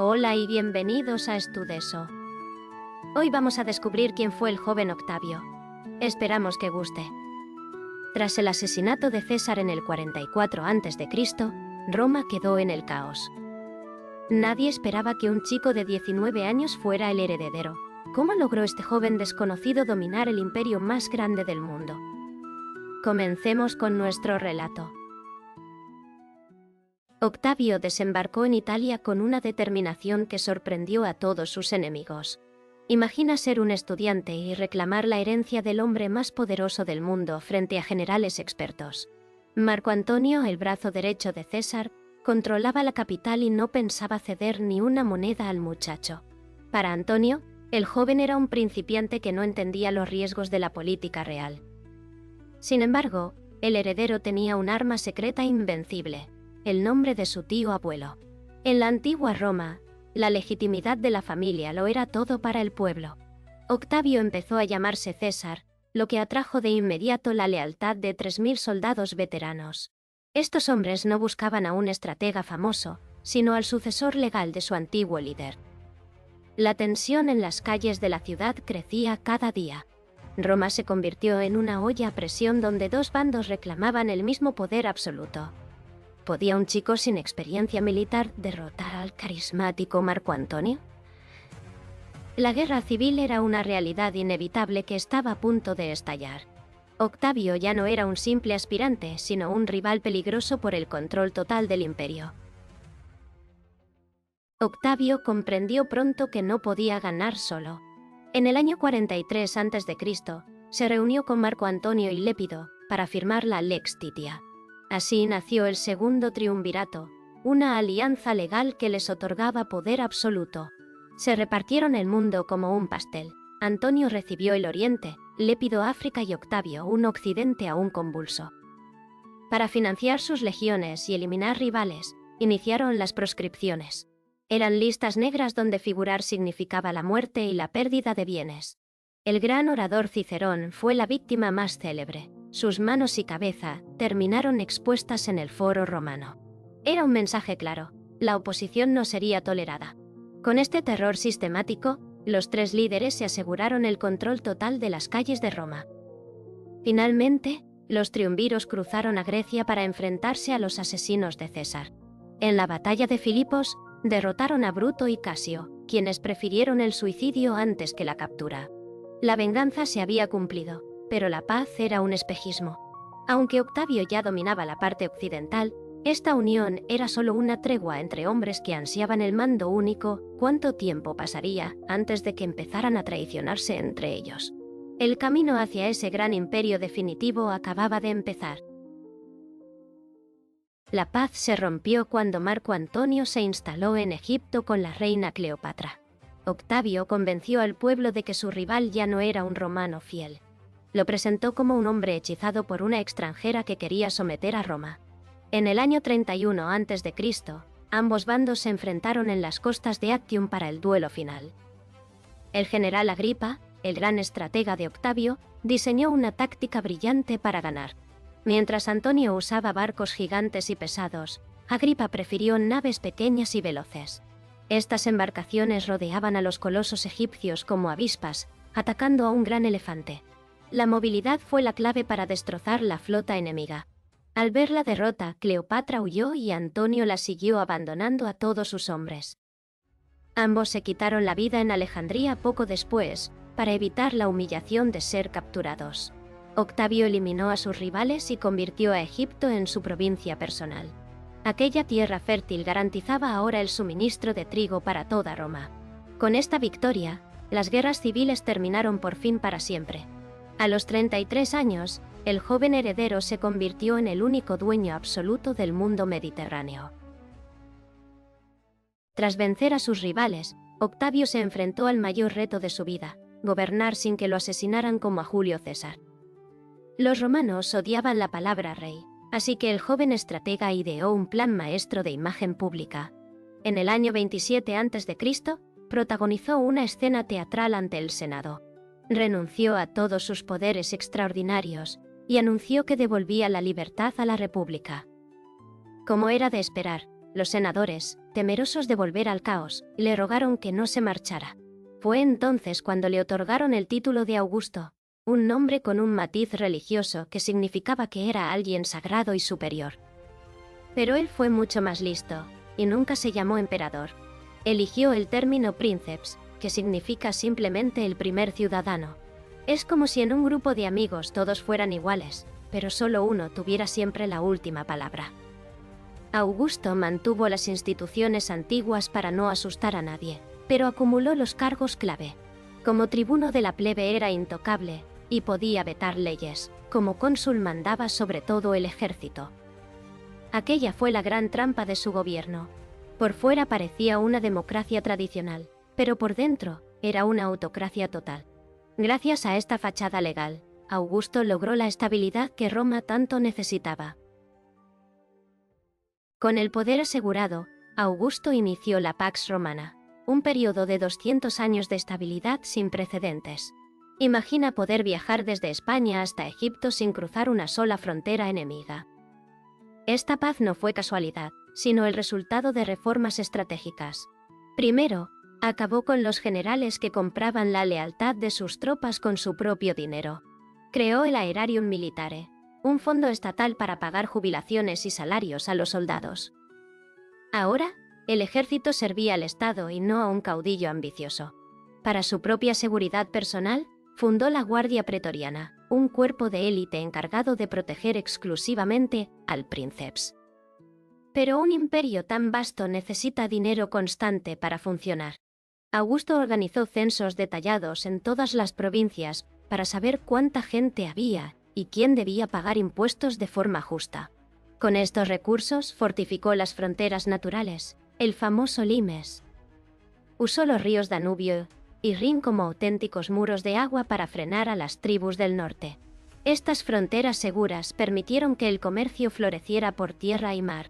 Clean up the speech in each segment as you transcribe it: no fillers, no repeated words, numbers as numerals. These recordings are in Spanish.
Hola y bienvenidos a Estudeso. Hoy vamos a descubrir quién fue el joven Octavio. Esperamos que guste. Tras el asesinato de César en el 44 a.C., Roma quedó en el caos. Nadie esperaba que un chico de 19 años fuera el heredero. ¿Cómo logró este joven desconocido dominar el imperio más grande del mundo? Comencemos con nuestro relato. Octavio desembarcó en Italia con una determinación que sorprendió a todos sus enemigos. Imagina ser un estudiante y reclamar la herencia del hombre más poderoso del mundo frente a generales expertos. Marco Antonio, el brazo derecho de César, controlaba la capital y no pensaba ceder ni una moneda al muchacho. Para Antonio, el joven era un principiante que no entendía los riesgos de la política real. Sin embargo, el heredero tenía un arma secreta invencible: el nombre de su tío abuelo. En la antigua Roma, la legitimidad de la familia lo era todo para el pueblo. Octavio empezó a llamarse César, lo que atrajo de inmediato la lealtad de 3.000 soldados veteranos. Estos hombres no buscaban a un estratega famoso, sino al sucesor legal de su antiguo líder. La tensión en las calles de la ciudad crecía cada día. Roma se convirtió en una olla a presión donde dos bandos reclamaban el mismo poder absoluto. ¿Podía un chico sin experiencia militar derrotar al carismático Marco Antonio? La guerra civil era una realidad inevitable que estaba a punto de estallar. Octavio ya no era un simple aspirante, sino un rival peligroso por el control total del imperio. Octavio comprendió pronto que no podía ganar solo. En el año 43 a.C., se reunió con Marco Antonio y Lépido para firmar la Lex Titia. Así nació el segundo triunvirato, una alianza legal que les otorgaba poder absoluto. Se repartieron el mundo como un pastel. Antonio recibió el Oriente, Lépido África y Octavio un Occidente aún convulso. Para financiar sus legiones y eliminar rivales, iniciaron las proscripciones. Eran listas negras donde figurar significaba la muerte y la pérdida de bienes. El gran orador Cicerón fue la víctima más célebre. Sus manos y cabeza terminaron expuestas en el foro romano. Era un mensaje claro: la oposición no sería tolerada. Con este terror sistemático, los tres líderes se aseguraron el control total de las calles de Roma. Finalmente, los triunviros cruzaron a Grecia para enfrentarse a los asesinos de César. En la batalla de Filipos, derrotaron a Bruto y Casio, quienes prefirieron el suicidio antes que la captura. La venganza se había cumplido, pero la paz era un espejismo. Aunque Octavio ya dominaba la parte occidental, esta unión era solo una tregua entre hombres que ansiaban el mando único. ¿Cuánto tiempo pasaría antes de que empezaran a traicionarse entre ellos? El camino hacia ese gran imperio definitivo acababa de empezar. La paz se rompió cuando Marco Antonio se instaló en Egipto con la reina Cleopatra. Octavio convenció al pueblo de que su rival ya no era un romano fiel. Lo presentó como un hombre hechizado por una extranjera que quería someter a Roma. En el año 31 a.C., ambos bandos se enfrentaron en las costas de Actium para el duelo final. El general Agripa, el gran estratega de Octavio, diseñó una táctica brillante para ganar. Mientras Antonio usaba barcos gigantes y pesados, Agripa prefirió naves pequeñas y veloces. Estas embarcaciones rodeaban a los colosos egipcios como avispas, atacando a un gran elefante. La movilidad fue la clave para destrozar la flota enemiga. Al ver la derrota, Cleopatra huyó y Antonio la siguió abandonando a todos sus hombres. Ambos se quitaron la vida en Alejandría poco después, para evitar la humillación de ser capturados. Octavio eliminó a sus rivales y convirtió a Egipto en su provincia personal. Aquella tierra fértil garantizaba ahora el suministro de trigo para toda Roma. Con esta victoria, las guerras civiles terminaron por fin para siempre. A los 33 años, el joven heredero se convirtió en el único dueño absoluto del mundo mediterráneo. Tras vencer a sus rivales, Octavio se enfrentó al mayor reto de su vida: gobernar sin que lo asesinaran como a Julio César. Los romanos odiaban la palabra rey, así que el joven estratega ideó un plan maestro de imagen pública. En el año 27 a.C., protagonizó una escena teatral ante el Senado. Renunció a todos sus poderes extraordinarios y anunció que devolvía la libertad a la República. Como era de esperar, Los senadores, temerosos de volver al caos, le rogaron que no se marchara. Fue entonces cuando le otorgaron el título de Augusto, un nombre con un matiz religioso que significaba que era alguien sagrado y superior. Pero él fue mucho más listo, y nunca se llamó emperador. Eligió el término princeps, que significa simplemente el primer ciudadano. Es como si en un grupo de amigos todos fueran iguales, pero solo uno tuviera siempre la última palabra. Augusto mantuvo las instituciones antiguas para no asustar a nadie, pero acumuló los cargos clave. Como tribuno de la plebe era intocable, y podía vetar leyes. Como cónsul mandaba sobre todo el ejército. Aquella fue la gran trampa de su gobierno. Por fuera parecía una democracia tradicional, pero por dentro era una autocracia total. Gracias a esta fachada legal, Augusto logró la estabilidad que Roma tanto necesitaba. Con el poder asegurado, Augusto inició la Pax Romana, un periodo de 200 años de estabilidad sin precedentes. Imagina poder viajar desde España hasta Egipto sin cruzar una sola frontera enemiga. Esta paz no fue casualidad, sino el resultado de reformas estratégicas. Primero, acabó con los generales que compraban la lealtad de sus tropas con su propio dinero. Creó el Aerarium Militare, un fondo estatal para pagar jubilaciones y salarios a los soldados. Ahora, el ejército servía al Estado y no a un caudillo ambicioso. Para su propia seguridad personal, fundó la Guardia Pretoriana, un cuerpo de élite encargado de proteger exclusivamente al princeps. Pero un imperio tan vasto necesita dinero constante para funcionar. Augusto organizó censos detallados en todas las provincias para saber cuánta gente había y quién debía pagar impuestos de forma justa. Con estos recursos fortificó las fronteras naturales, el famoso limes. Usó los ríos Danubio y Rin como auténticos muros de agua para frenar a las tribus del norte. Estas fronteras seguras permitieron que el comercio floreciera por tierra y mar.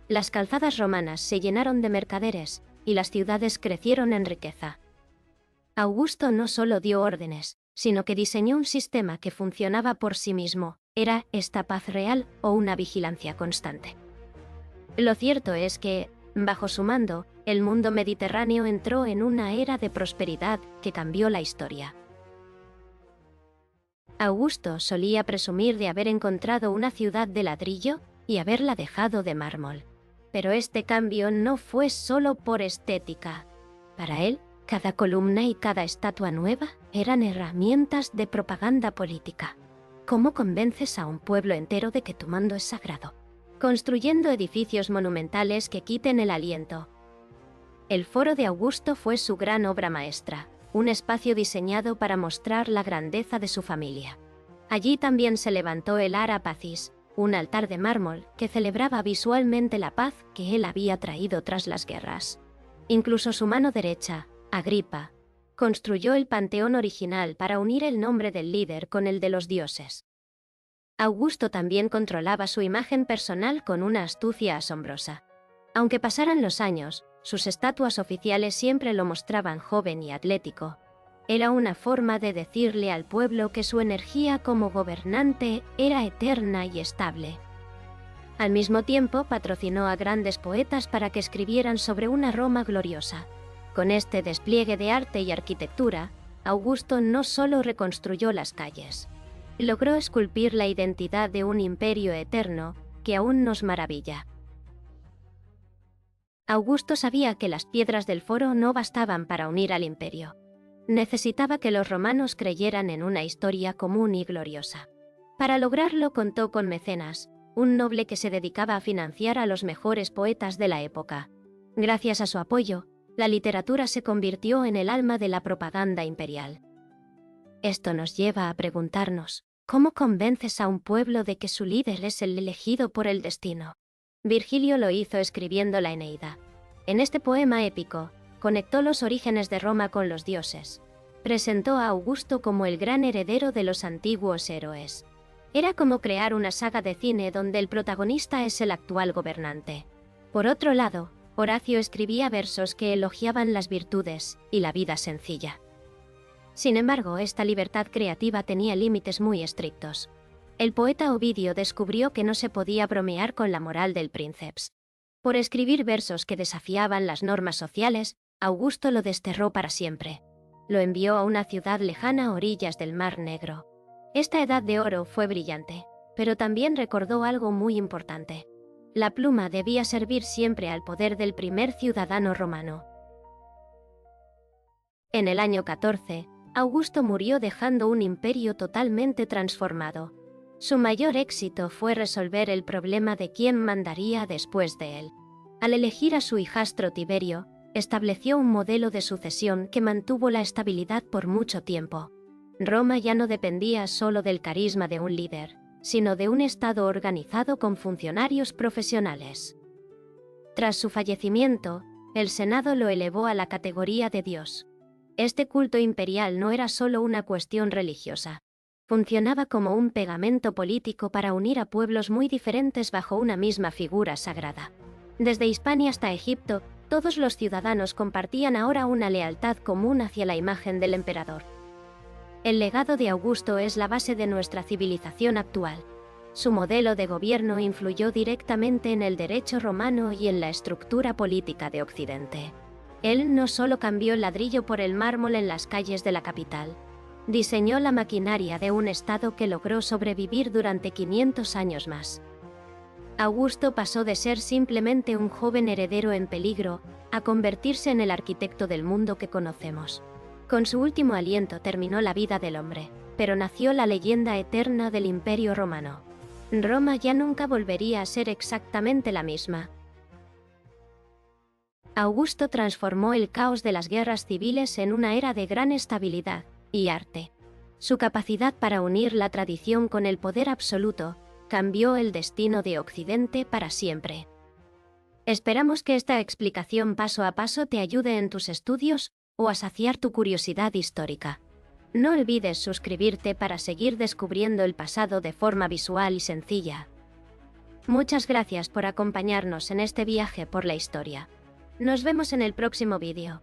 Las calzadas romanas se llenaron de mercaderes y las ciudades crecieron en riqueza. Augusto no solo dio órdenes, sino que diseñó un sistema que funcionaba por sí mismo. ¿Era esta paz real o una vigilancia constante? Lo cierto es que, bajo su mando, el mundo mediterráneo entró en una era de prosperidad que cambió la historia. Augusto solía presumir de haber encontrado una ciudad de ladrillo y haberla dejado de mármol. Pero este cambio no fue solo por estética. Para él, cada columna y cada estatua nueva eran herramientas de propaganda política. ¿Cómo convences a un pueblo entero de que tu mando es sagrado? Construyendo edificios monumentales que quiten el aliento. El Foro de Augusto fue su gran obra maestra, un espacio diseñado para mostrar la grandeza de su familia. Allí también se levantó el Ara Pacis, un altar de mármol que celebraba visualmente la paz que él había traído tras las guerras. Incluso su mano derecha, Agripa, construyó el panteón original para unir el nombre del líder con el de los dioses. Augusto también controlaba su imagen personal con una astucia asombrosa. Aunque pasaran los años, sus estatuas oficiales siempre lo mostraban joven y atlético. Era una forma de decirle al pueblo que su energía como gobernante era eterna y estable. Al mismo tiempo, patrocinó a grandes poetas para que escribieran sobre una Roma gloriosa. Con este despliegue de arte y arquitectura, Augusto no solo reconstruyó las calles, logró esculpir la identidad de un imperio eterno que aún nos maravilla. Augusto sabía que las piedras del foro no bastaban para unir al imperio. Necesitaba que los romanos creyeran en una historia común y gloriosa. Para lograrlo contó con mecenas, un noble que se dedicaba a financiar a los mejores poetas de la época. Gracias a su apoyo, la literatura se convirtió en el alma de la propaganda imperial. Esto nos lleva a preguntarnos, ¿cómo convences a un pueblo de que su líder es el elegido por el destino? Virgilio lo hizo escribiendo la Eneida. En este poema épico, conectó los orígenes de Roma con los dioses. Presentó a Augusto como el gran heredero de los antiguos héroes. Era como crear una saga de cine donde el protagonista es el actual gobernante. Por otro lado, Horacio escribía versos que elogiaban las virtudes y la vida sencilla. Sin embargo, esta libertad creativa tenía límites muy estrictos. El poeta Ovidio descubrió que no se podía bromear con la moral del princeps. Por escribir versos que desafiaban las normas sociales, Augusto lo desterró para siempre. Lo envió a una ciudad lejana a orillas del Mar Negro. Esta edad de oro fue brillante, pero también recordó algo muy importante. La pluma debía servir siempre al poder del primer ciudadano romano. En el año 14, Augusto murió dejando un imperio totalmente transformado. Su mayor éxito fue resolver el problema de quién mandaría después de él. Al elegir a su hijastro Tiberio, estableció un modelo de sucesión que mantuvo la estabilidad por mucho tiempo. Roma ya no dependía solo del carisma de un líder, sino de un Estado organizado con funcionarios profesionales. Tras su fallecimiento, el Senado lo elevó a la categoría de Dios. Este culto imperial no era solo una cuestión religiosa. Funcionaba como un pegamento político para unir a pueblos muy diferentes bajo una misma figura sagrada. Desde Hispania hasta Egipto, todos los ciudadanos compartían ahora una lealtad común hacia la imagen del emperador. El legado de Augusto es la base de nuestra civilización actual. Su modelo de gobierno influyó directamente en el derecho romano y en la estructura política de Occidente. Él no solo cambió el ladrillo por el mármol en las calles de la capital, diseñó la maquinaria de un Estado que logró sobrevivir durante 500 años más. Augusto pasó de ser simplemente un joven heredero en peligro a convertirse en el arquitecto del mundo que conocemos. Con su último aliento terminó la vida del hombre, pero nació la leyenda eterna del Imperio Romano. Roma ya nunca volvería a ser exactamente la misma. Augusto transformó el caos de las guerras civiles en una era de gran estabilidad y arte. Su capacidad para unir la tradición con el poder absoluto cambió el destino de Occidente para siempre. Esperamos que esta explicación paso a paso te ayude en tus estudios o a saciar tu curiosidad histórica. No olvides suscribirte para seguir descubriendo el pasado de forma visual y sencilla. Muchas gracias por acompañarnos en este viaje por la historia. Nos vemos en el próximo vídeo.